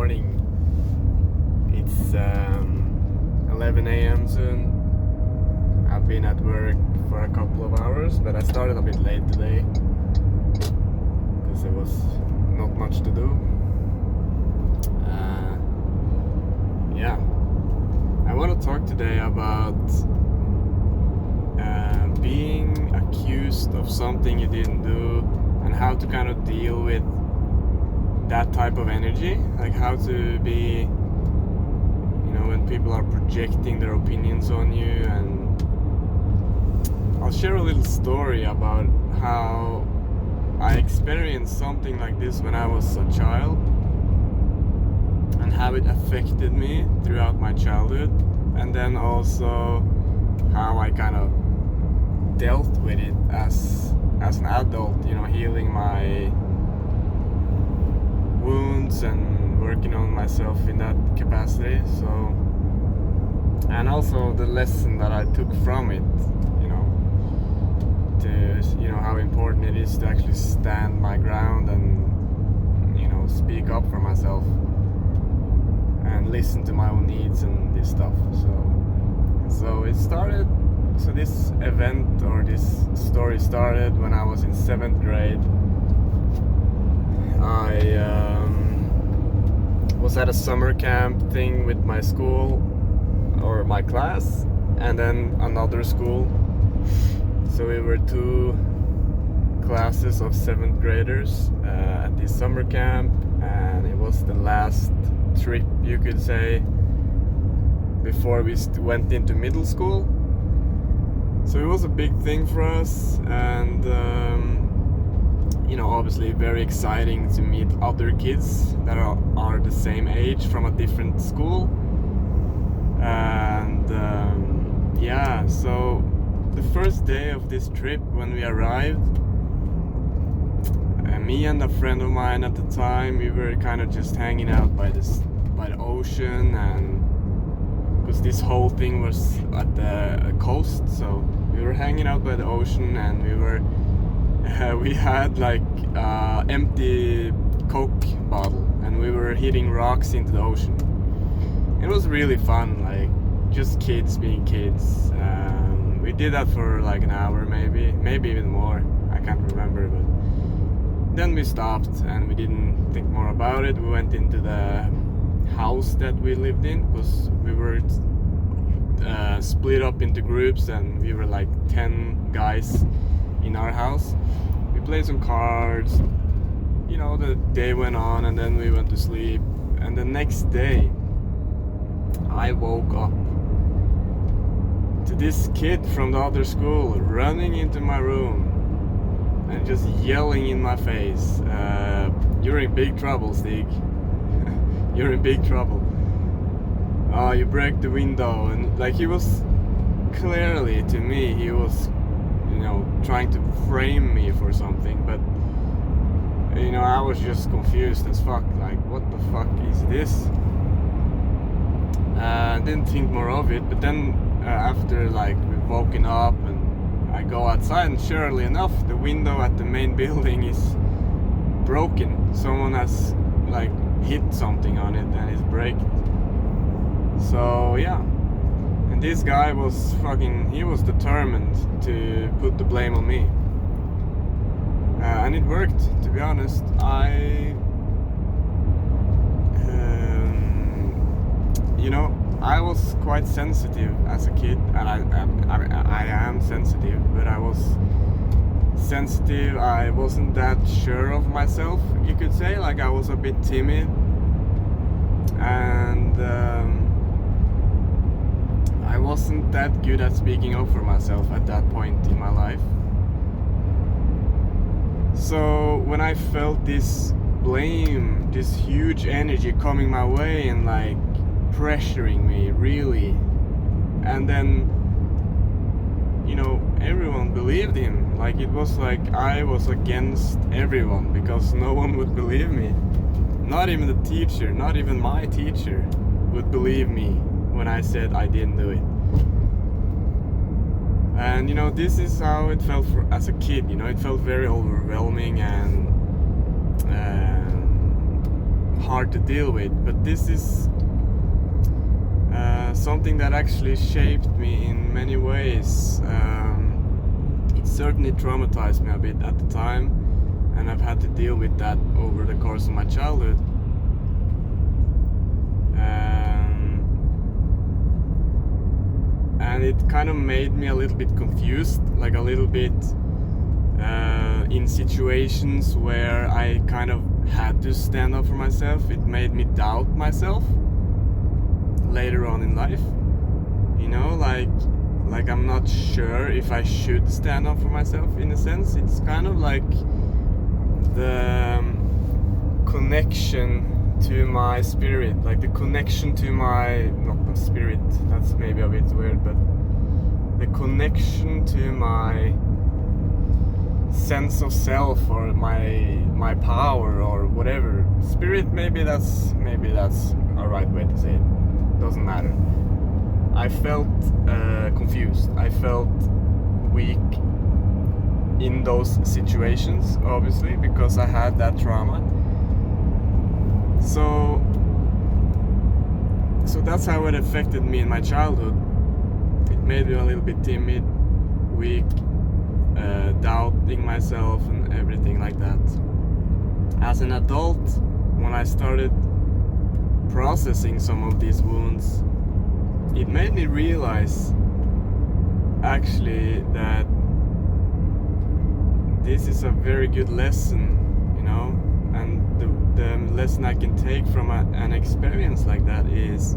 morning. It's 11 a.m. soon. I've been at work for a couple of hours, but I started a bit late today because there was not much to do. I want to talk today about being accused of something you didn't do and how to kind of deal with that type of energy, like how to be, when people are projecting their opinions on you. And I'll share a little story about how I experienced something like this when I was a child and how it affected me throughout my childhood, and then also how I kind of dealt with it as an adult, healing my wounds and working on myself in that capacity. So, and also the lesson that I took from it, to how important it is to actually stand my ground and speak up for myself and listen to my own needs and this stuff. So it started. So this event or this story started when I was in 7th grade. I was at a summer camp thing with my school or my class, and then another school. So we were 2 classes of 7th graders at this summer camp, and it was the last trip, you could say, before we went into middle school. So it was a big thing for us, and obviously very exciting to meet other kids that are the same age from a different school. And so the first day of this trip, when we arrived, me and a friend of mine at the time, we were kind of just hanging out by the ocean, and because this whole thing was at the coast, so we were hanging out by the ocean, and we had like empty Coke bottle, and we were hitting rocks into the ocean. It was really fun, like just kids being kids. We did that for like an hour, maybe even more. I can't remember, but then we stopped and we didn't think more about it. We went into the house that we lived in, because we were split up into groups, and we were like 10 guys in our house. We played some cards, the day went on, and then we went to sleep. And the next day I woke up to this kid from the other school running into my room and just yelling in my face, "You're in big trouble, Stig. You're in big trouble. You break the window." And like, he was clearly, to me, he was trying to frame me for something, but I was just confused as fuck, like, what the fuck is this? Didn't think more of it, but then after like we've woken up and I go outside, and surely enough, the window at the main building is broken. Someone has like hit something on it and it's breaking. So yeah, and this guy was he was determined to put the blame on me, and it worked, to be honest. I was quite sensitive as a kid, and I am sensitive, but I was sensitive. I wasn't that sure of myself, you could say. Like, I was a bit timid, and I wasn't that good at speaking up for myself at that point in my life. So when I felt this blame, this huge energy coming my way and like pressuring me, really, and then everyone believed him. Like, it was like I was against everyone because no one would believe me. Not even the teacher, not even my teacher would believe me when I said I didn't do it. And this is how it felt as a kid. It felt very overwhelming and hard hard to deal with, but this is something that actually shaped me in many ways. It certainly traumatized me a bit at the time, and I've had to deal with that over the course of my childhood. And it kind of made me a little bit confused, like a little bit in situations where I kind of had to stand up for myself. It made me doubt myself later on in life, you know, like I'm not sure if I should stand up for myself. In a sense, it's kind of like the connection to my spirit, like the connection to my, not the spirit, that's maybe a bit weird, but the connection to my sense of self, or my power, or whatever. Spirit, maybe that's a right way to say it. Doesn't matter. I felt confused. I felt weak in those situations, obviously, because I had that trauma. So that's how it affected me in my childhood. It made me a little bit timid, weak, doubting myself and everything like that. As an adult, when I started processing some of these wounds, it made me realize actually that this is a very good lesson, you know, and the lesson I can take from an experience like that is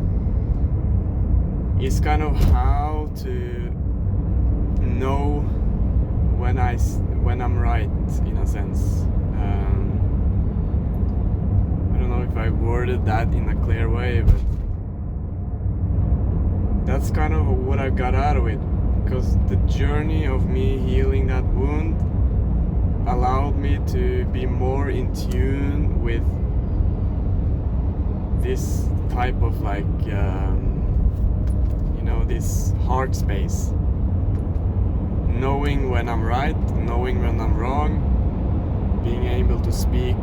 kind of how to know when I'm right, in a sense. I don't know if I worded that in a clear way, but that's kind of what I got out of it, because the journey of me healing that wound allowed me to be more in tune with this type of like this heart space, knowing when I'm right, knowing when I'm wrong, being able to speak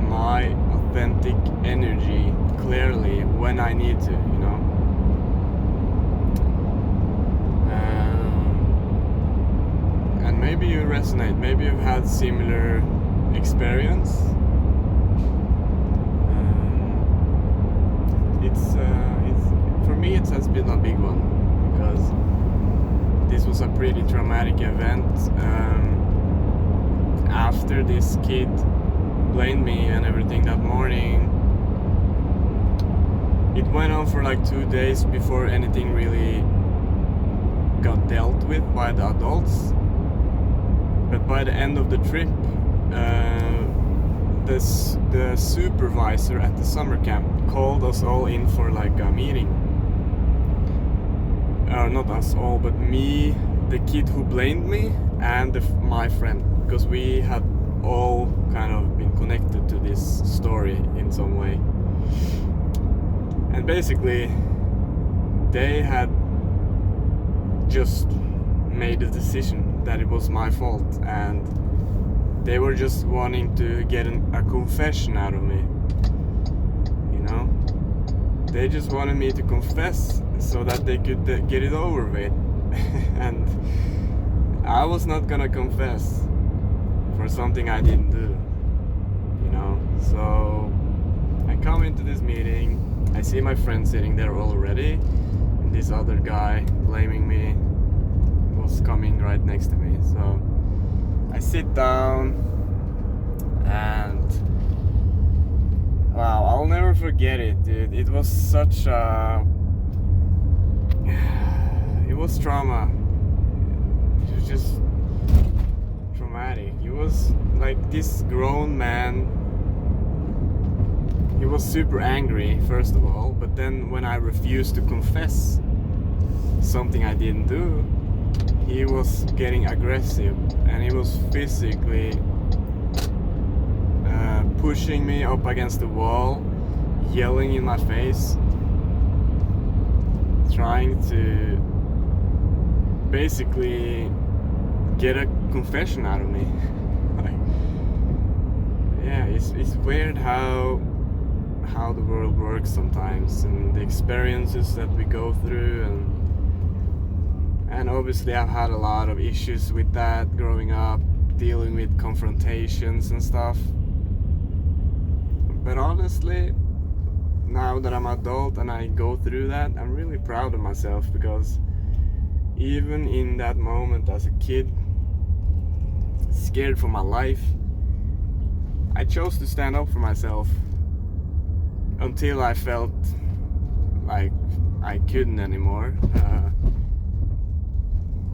my authentic energy clearly when I need to, you know. And maybe you resonate, maybe you've had similar experience. It's for me it has been a big one, because this was a pretty traumatic event. After this kid blamed me and everything that morning, it went on for like 2 days before anything really got dealt with by the adults. But by the end of the trip, the supervisor at the summer camp called us all in for like a meeting. Not us all, but me, the kid who blamed me, and my friend, because we had all kind of been connected to this story in some way. And basically, they had just made a decision that it was my fault, and they were just wanting to get a confession out of me, you know. They just wanted me to confess so that they could get it over with. And I was not gonna confess for something I didn't do, you know. So I come into this meeting, I see my friend sitting there already, and this other guy blaming me was coming right next to me. So I sit down, and wow, I'll never forget it, dude. It was such a... it was trauma. It was just traumatic. It was like this grown man. He was super angry, first of all, but then when I refused to confess something I didn't do, he was getting aggressive, and he was physically pushing me up against the wall, yelling in my face, trying to basically get a confession out of me. Like, yeah, it's weird how how the world works sometimes, and the experiences that we go through, and obviously I've had a lot of issues with that growing up, dealing with confrontations and stuff. But honestly, now that I'm adult and I go through that, I'm really proud of myself, because even in that moment as a kid, scared for my life, I chose to stand up for myself until I felt like I couldn't anymore.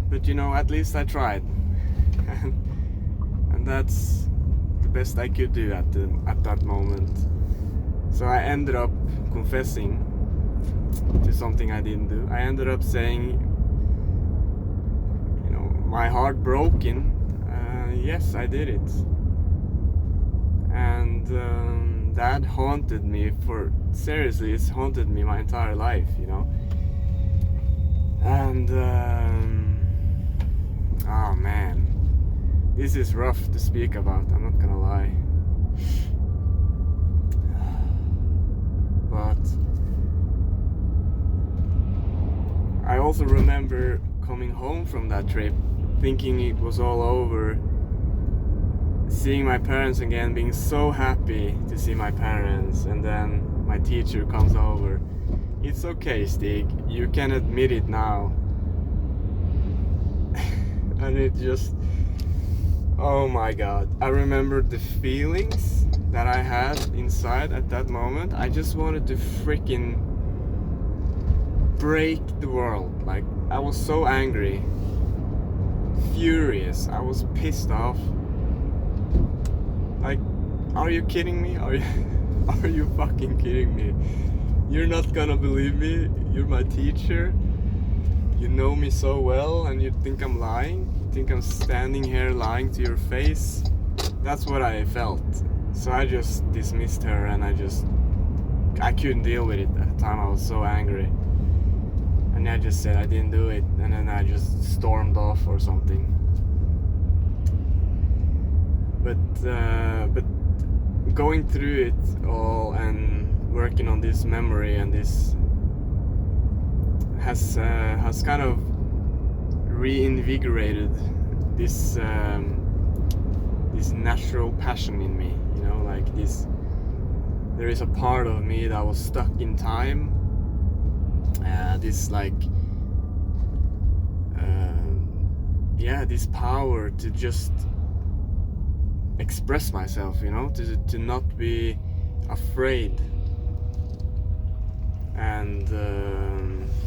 But at least I tried. And that's the best I could do at that moment. So I ended up confessing to something I didn't do. I ended up saying, my heart broken. Yes, I did it. And that haunted me seriously, it's haunted me my entire life, And oh man, this is rough to speak about, I'm not gonna lie. But I also remember coming home from that trip, thinking it was all over, seeing my parents again, being so happy to see my parents, and then my teacher comes over. It's okay, Stig, you can admit it now. And it just, oh my god, I remember the feelings that I had inside at that moment. I just wanted to freaking break the world. Like, I was so angry, furious, I was pissed off. Like, are you kidding me? Are you fucking kidding me? You're not gonna believe me? You're my teacher. You know me so well, and you think I'm lying? You think I'm standing here lying to your face? That's what I felt. So I just dismissed her, and I couldn't deal with it at the time. I was so angry. And I just said I didn't do it, and then I just stormed off or something. But going through it all and working on this memory and this has kind of reinvigorated this natural passion in me. Like this. There is a part of me that was stuck in time. This this power to just express myself, to not be afraid. And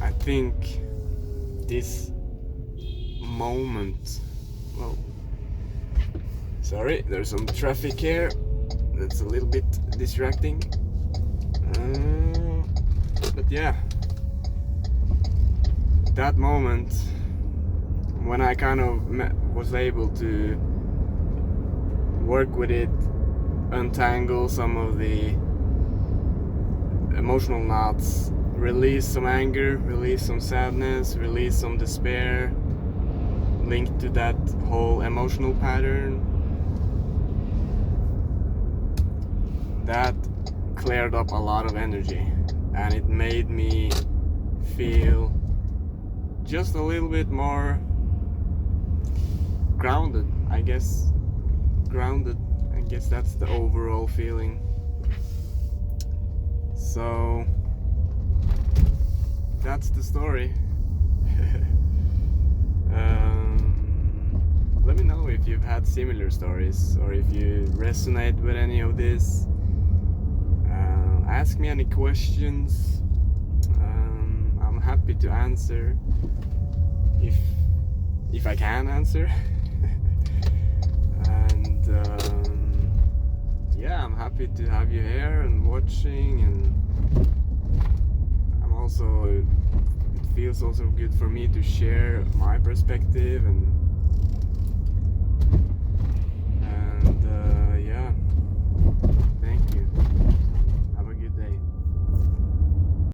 I think this moment, sorry, there's some traffic here that's a little bit distracting, but yeah, that moment when I kind of was able to work with it, untangle some of the emotional knots, release some anger, release some sadness, release some despair linked to that whole emotional pattern. That cleared up a lot of energy, and it made me feel just a little bit more grounded, I guess. I guess that's the overall feeling. So that's the story. Let me know if you've had similar stories, or if you resonate with any of this. Ask me any questions. I'm happy to answer if I can answer. And I'm happy to have you here and watching, and it feels also good for me to share my perspective, and